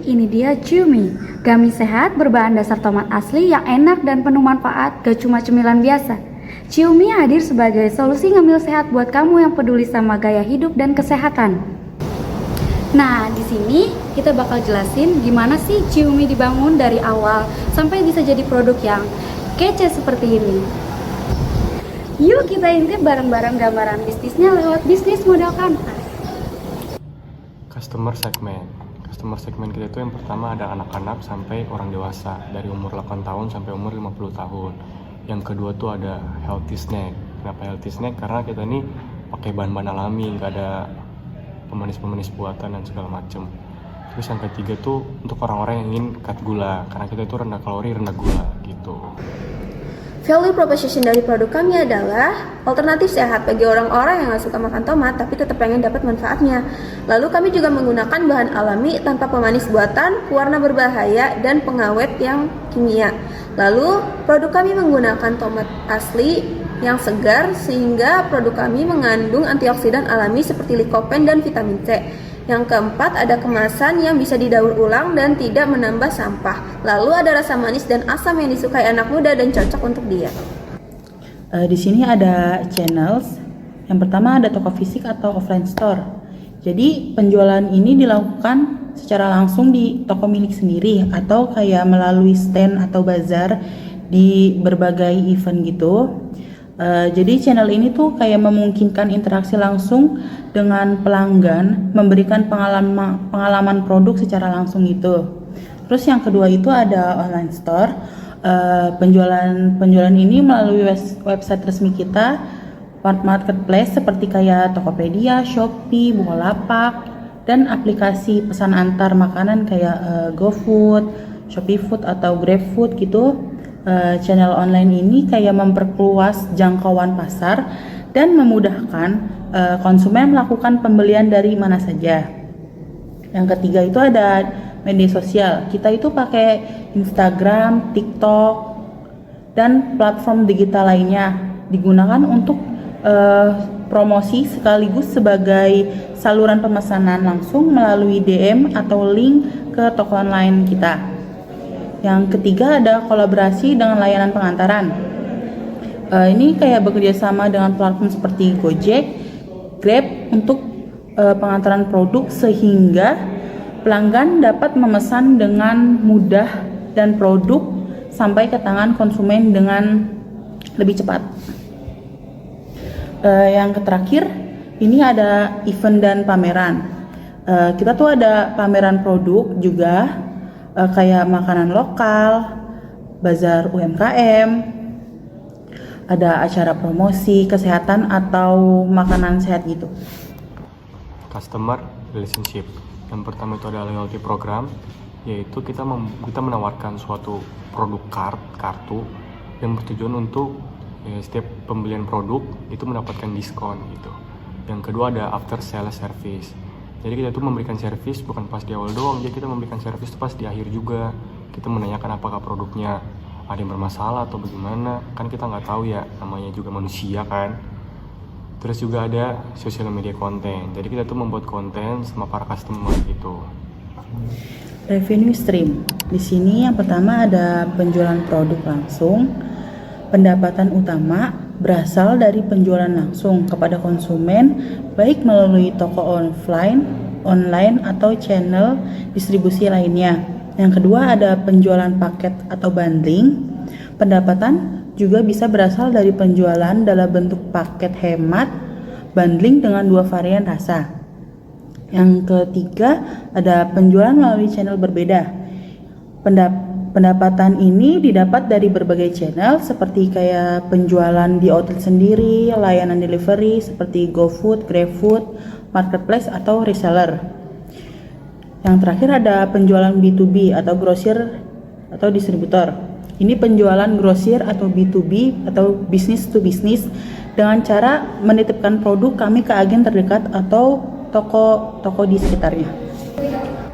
ini dia Chewy, gummy sehat berbahan dasar tomat asli yang enak dan penuh manfaat, gak cuma cemilan biasa. Chewy hadir sebagai solusi ngemil sehat buat kamu yang peduli sama gaya hidup dan kesehatan. Nah, di sini kita bakal jelasin gimana sih Chewy dibangun dari awal sampai bisa jadi produk yang kece seperti ini. Yuk kita intip bareng-bareng gambaran bisnisnya lewat bisnis model kanvas. Customer segment kita itu yang pertama ada anak-anak sampai orang dewasa dari umur 8 tahun sampai umur 50 tahun. Yang kedua tuh ada healthy snack. Kenapa healthy snack? Karena kita ini pakai bahan-bahan alami, nggak ada pemanis-pemanis buatan dan segala macem. Terus yang ketiga tuh untuk orang-orang yang ingin cut gula, karena kita itu rendah kalori, rendah gula gitu. Value proposition dari produk kami adalah alternatif sehat bagi orang-orang yang nggak suka makan tomat tapi tetap pengen dapat manfaatnya. Lalu kami juga menggunakan bahan alami tanpa pemanis buatan, warna berbahaya, dan pengawet yang kimia. Lalu produk kami menggunakan tomat asli yang segar sehingga produk kami mengandung antioksidan alami seperti lycopene dan vitamin C. Yang keempat, ada kemasan yang bisa didaur ulang dan tidak menambah sampah. Lalu ada rasa manis dan asam yang disukai anak muda dan cocok untuk diet. Di sini ada channels. Yang pertama ada toko fisik atau offline store. Jadi penjualan ini dilakukan secara langsung di toko milik sendiri atau kayak melalui stand atau bazar di berbagai event gitu. Jadi channel ini tuh kayak memungkinkan interaksi langsung dengan pelanggan, memberikan pengalaman produk secara langsung gitu. Terus yang kedua itu ada online store. Penjualan ini melalui website resmi kita, marketplace seperti kayak Tokopedia, Shopee, Bukalapak, dan aplikasi pesan antar makanan kayak GoFood, Shopee Food atau GrabFood gitu. Channel online ini kayak memperluas jangkauan pasar dan memudahkan konsumen melakukan pembelian dari mana saja. Yang ketiga itu ada media sosial. Kita itu pakai Instagram, TikTok, dan platform digital lainnya. Digunakan untuk promosi sekaligus sebagai saluran pemesanan langsung melalui DM atau link ke toko online kita. Yang ketiga ada kolaborasi dengan layanan pengantaran. Ini kayak bekerja sama dengan platform seperti Gojek, Grab untuk pengantaran produk sehingga pelanggan dapat memesan dengan mudah dan produk sampai ke tangan konsumen dengan lebih cepat. Yang terakhir ini ada event dan pameran. Kita tuh ada pameran produk juga. Kayak makanan lokal, bazar UMKM, ada acara promosi kesehatan atau makanan sehat gitu. Customer relationship. Yang pertama itu ada loyalty program, yaitu kita menawarkan suatu produk kartu yang bertujuan untuk setiap pembelian produk itu mendapatkan diskon gitu. Yang kedua ada after sales service. Jadi kita tuh memberikan servis bukan pas di awal doang, jadi kita memberikan servis tuh pas di akhir juga. Kita menanyakan apakah produknya ada yang bermasalah atau bagaimana, kan kita nggak tahu ya, namanya juga manusia kan. Terus juga ada social media konten, jadi kita tuh membuat konten sama para customer gitu. Revenue stream. Di sini yang pertama ada penjualan produk langsung. Pendapatan utama berasal dari penjualan langsung kepada konsumen baik melalui toko offline, online atau channel distribusi lainnya. Yang kedua ada penjualan paket atau bundling. Pendapatan juga bisa berasal dari penjualan dalam bentuk paket hemat, bundling dengan 2 varian rasa. Yang ketiga ada penjualan melalui channel berbeda. Pendapatan ini didapat dari berbagai channel seperti kayak penjualan di outlet sendiri, layanan delivery seperti GoFood, GrabFood, marketplace atau reseller. Yang terakhir ada penjualan B2B atau grosir atau distributor. Ini penjualan grosir atau B2B atau business to business dengan cara menitipkan produk kami ke agen terdekat atau toko-toko di sekitarnya.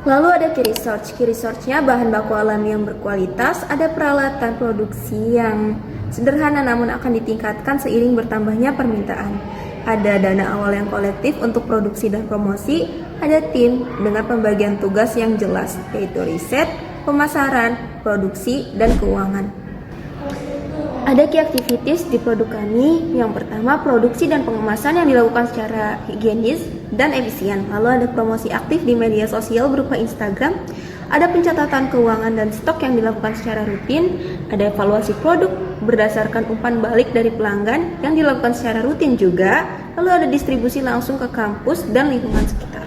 Lalu ada key research. Key research-nya bahan baku alami yang berkualitas, ada peralatan produksi yang sederhana namun akan ditingkatkan seiring bertambahnya permintaan. Ada dana awal yang kolektif untuk produksi dan promosi, ada tim dengan pembagian tugas yang jelas, yaitu riset, pemasaran, produksi, dan keuangan. Ada key activities di produk kami. Yang pertama, produksi dan pengemasan yang dilakukan secara higienis dan efisien. Lalu ada promosi aktif di media sosial berupa Instagram. Ada pencatatan keuangan dan stok yang dilakukan secara rutin. Ada evaluasi produk berdasarkan umpan balik dari pelanggan yang dilakukan secara rutin juga. Lalu ada distribusi langsung ke kampus dan lingkungan sekitar.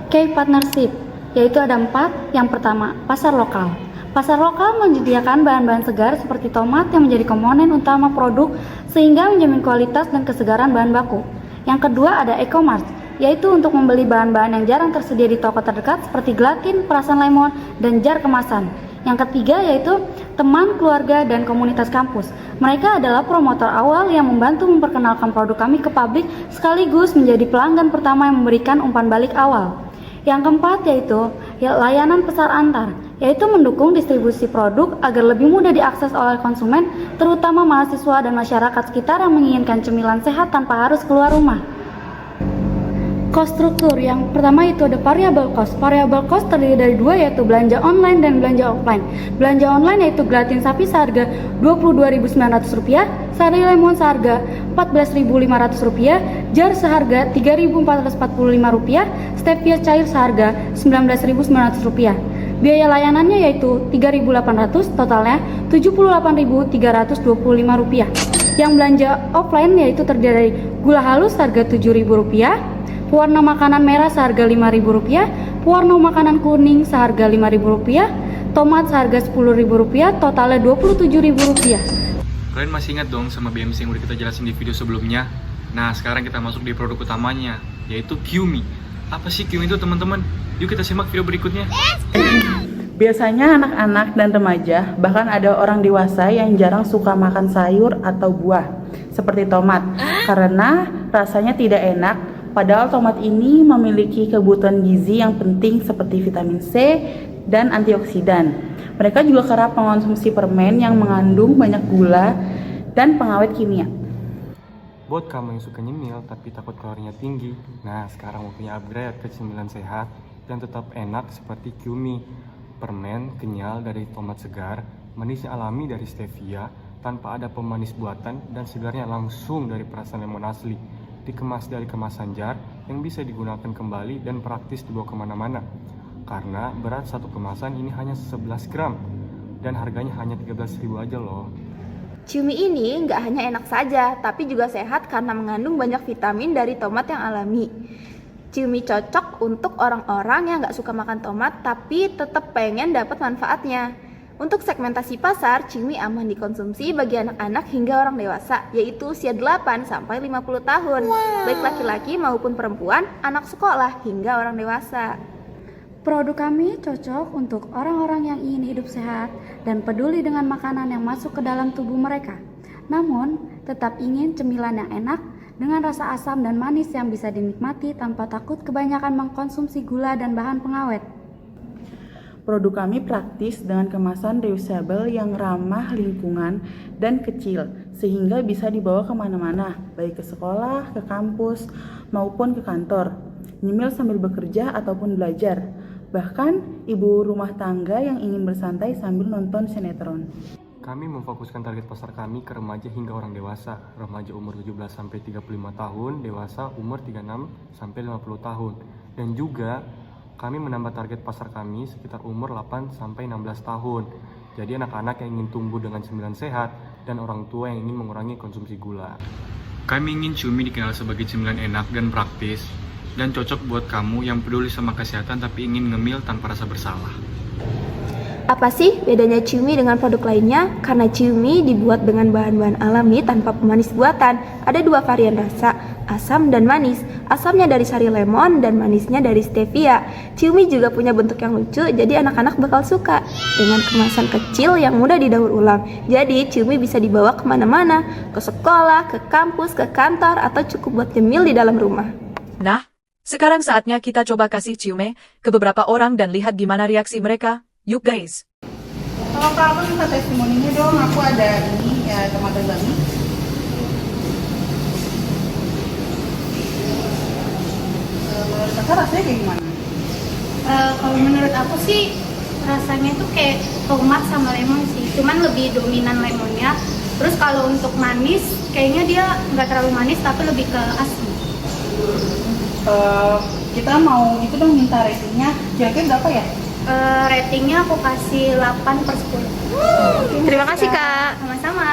Key partnership, yaitu ada 4. Yang pertama, pasar lokal. Pasar lokal menyediakan bahan-bahan segar seperti tomat yang menjadi komponen utama produk sehingga menjamin kualitas dan kesegaran bahan baku. Yang kedua ada e-commerce, yaitu untuk membeli bahan-bahan yang jarang tersedia di toko terdekat seperti gelatin, perasan lemon, dan jar kemasan. Yang ketiga yaitu teman, keluarga, dan komunitas kampus. Mereka adalah promotor awal yang membantu memperkenalkan produk kami ke publik sekaligus menjadi pelanggan pertama yang memberikan umpan balik awal. Yang keempat yaitu layanan pesan antar, yaitu mendukung distribusi produk agar lebih mudah diakses oleh konsumen, terutama mahasiswa dan masyarakat sekitar yang menginginkan cemilan sehat tanpa harus keluar rumah. Cost struktur, yang pertama itu ada variable cost. Variable cost terdiri dari 2, yaitu belanja online dan belanja offline. Belanja online yaitu gelatin sapi seharga Rp22.900, sari lemon seharga Rp14.500, jar seharga Rp3.445, stevia cair seharga Rp19.900. Biaya layanannya yaitu Rp3.800, totalnya Rp78.325. Yang belanja offline yaitu terdiri dari gula halus harga Rp7.000, pewarna makanan merah seharga Rp5.000, pewarna makanan kuning seharga Rp5.000, tomat seharga Rp10.000, totalnya Rp27.000. Kalian masih ingat dong sama BMC yang udah kita jelasin di video sebelumnya? Nah, sekarang kita masuk di produk utamanya, yaitu Qme. Apa sih Qme itu, teman-teman? Yuk kita simak video berikutnya. Biasanya anak-anak dan remaja, bahkan ada orang dewasa yang jarang suka makan sayur atau buah, seperti tomat, karena rasanya tidak enak. Padahal tomat ini memiliki kebutuhan gizi yang penting seperti vitamin C dan antioksidan. Mereka juga kerap mengonsumsi permen yang mengandung banyak gula dan pengawet kimia. Buat kamu yang suka nyemil tapi takut kalorinya tinggi, nah sekarang waktunya upgrade ke cemilan sehat dan tetap enak seperti Qme. Permen kenyal dari tomat segar, manisnya alami dari stevia, tanpa ada pemanis buatan dan segarnya langsung dari perasan lemon asli. Dikemas dari kemasan jar yang bisa digunakan kembali dan praktis dibawa kemana-mana. Karena berat satu kemasan ini hanya 11 gram dan harganya hanya 13.000 aja loh. Qme ini nggak hanya enak saja, tapi juga sehat karena mengandung banyak vitamin dari tomat yang alami. Qme cocok untuk orang-orang yang nggak suka makan tomat tapi tetap pengen dapat manfaatnya. Untuk segmentasi pasar, Qme aman dikonsumsi bagi anak-anak hingga orang dewasa, yaitu usia 8 sampai 50 tahun, baik laki-laki maupun perempuan, anak sekolah hingga orang dewasa. Produk kami cocok untuk orang-orang yang ingin hidup sehat dan peduli dengan makanan yang masuk ke dalam tubuh mereka. Namun, tetap ingin cemilan yang enak dengan rasa asam dan manis yang bisa dinikmati tanpa takut kebanyakan mengkonsumsi gula dan bahan pengawet. Produk kami praktis dengan kemasan reusable yang ramah lingkungan dan kecil, sehingga bisa dibawa kemana-mana, baik ke sekolah, ke kampus, maupun ke kantor, nyemil sambil bekerja ataupun belajar, bahkan ibu rumah tangga yang ingin bersantai sambil nonton sinetron. Kami memfokuskan target pasar kami ke remaja hingga orang dewasa, remaja umur 17-35 tahun, dewasa umur 36-50 tahun, dan juga kami menambah target pasar kami sekitar umur 8-16 tahun. Jadi anak-anak yang ingin tumbuh dengan cemilan sehat dan orang tua yang ingin mengurangi konsumsi gula. Kami ingin Qme dikenal sebagai cemilan enak dan praktis dan cocok buat kamu yang peduli sama kesehatan tapi ingin ngemil tanpa rasa bersalah. Apa sih bedanya Qme dengan produk lainnya? Karena Qme dibuat dengan bahan-bahan alami tanpa pemanis buatan. Ada 2 varian rasa, asam dan manis. Asamnya dari sari lemon dan manisnya dari stevia. Qme juga punya bentuk yang lucu, jadi anak-anak bakal suka. Dengan kemasan kecil yang mudah didaur ulang. Jadi Qme bisa dibawa kemana-mana, ke sekolah, ke kampus, ke kantor, atau cukup buat nyemil di dalam rumah. Nah, sekarang saatnya kita coba kasih Qme ke beberapa orang dan lihat gimana reaksi mereka. Yuk guys. Kalau Kak, aku minta testimoninya dong. Aku ada ini ya, tomat gami. rasanya kayak gimana? Kalau menurut aku sih rasanya tuh kayak tomat sama lemon sih, cuman lebih dominan lemonnya. Terus kalau untuk manis, kayaknya dia nggak terlalu manis tapi lebih ke asin. Kita mau itu dong minta ratingnya, kira-kira berapa ya? Ratingnya aku kasih 8/10. Terima kasih Kak. Sama-sama.